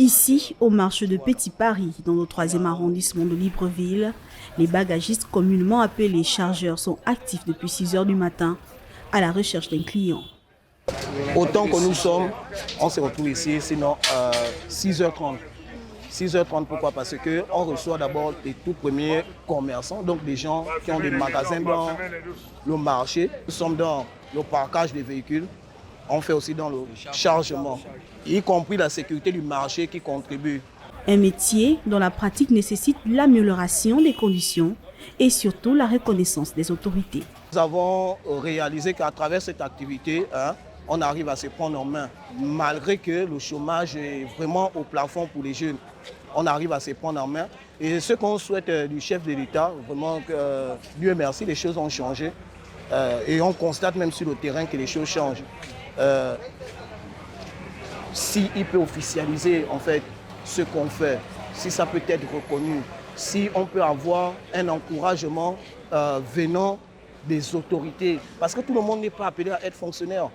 Ici, au marché de Petit Paris, dans le 3e arrondissement de Libreville, les bagagistes communément appelés chargeurs sont actifs depuis 6 heures du matin à la recherche d'un client. Autant que nous sommes, on se retrouve ici, sinon 6h30. 6h30, pourquoi? Parce qu'on reçoit d'abord les tout premiers commerçants, donc des gens qui ont des magasins dans le marché. Nous sommes dans le parquage des véhicules, on fait aussi dans le chargement, y compris la sécurité du marché qui contribue. Un métier dont la pratique nécessite l'amélioration des conditions et surtout la reconnaissance des autorités. Nous avons réalisé qu'à travers cette activité, on arrive à se prendre en main. Malgré que le chômage est vraiment au plafond pour les jeunes, on arrive à se prendre en main. Et ce qu'on souhaite du chef de l'État, vraiment, Dieu merci, les choses ont changé. Et on constate même sur le terrain que les choses changent. S'il peut officialiser en fait ce qu'on fait, si ça peut être reconnu, si on peut avoir un encouragement venant des autorités, parce que tout le monde n'est pas appelé à être fonctionnaire.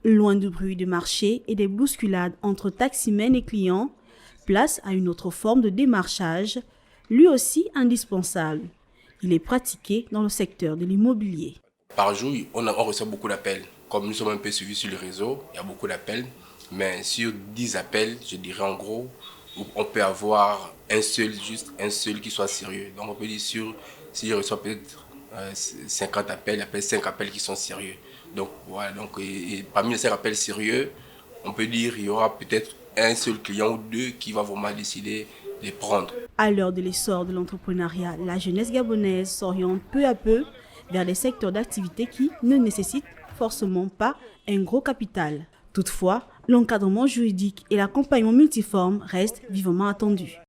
Loin du bruit du marché et des bousculades entre taximens et clients, place à une autre forme de démarchage, lui aussi indispensable. Il est pratiqué dans le secteur de l'immobilier. Par jour, on reçoit beaucoup d'appels. Comme nous sommes un peu suivis sur le réseau, il y a beaucoup d'appels. Mais sur 10 appels, je dirais en gros, on peut avoir juste un seul qui soit sérieux. Donc on peut dire si je reçois peut-être 50 appels, il y a peut-être 5 appels qui sont sérieux. Donc voilà, et parmi les 5 appels sérieux, on peut dire qu'il y aura peut-être un seul client ou deux qui va vraiment décider de prendre. À l'heure de l'essor de l'entrepreneuriat, la jeunesse gabonaise s'oriente peu à peu vers des secteurs d'activité qui ne nécessitent forcément pas un gros capital. Toutefois, l'encadrement juridique et l'accompagnement multiforme restent vivement attendus.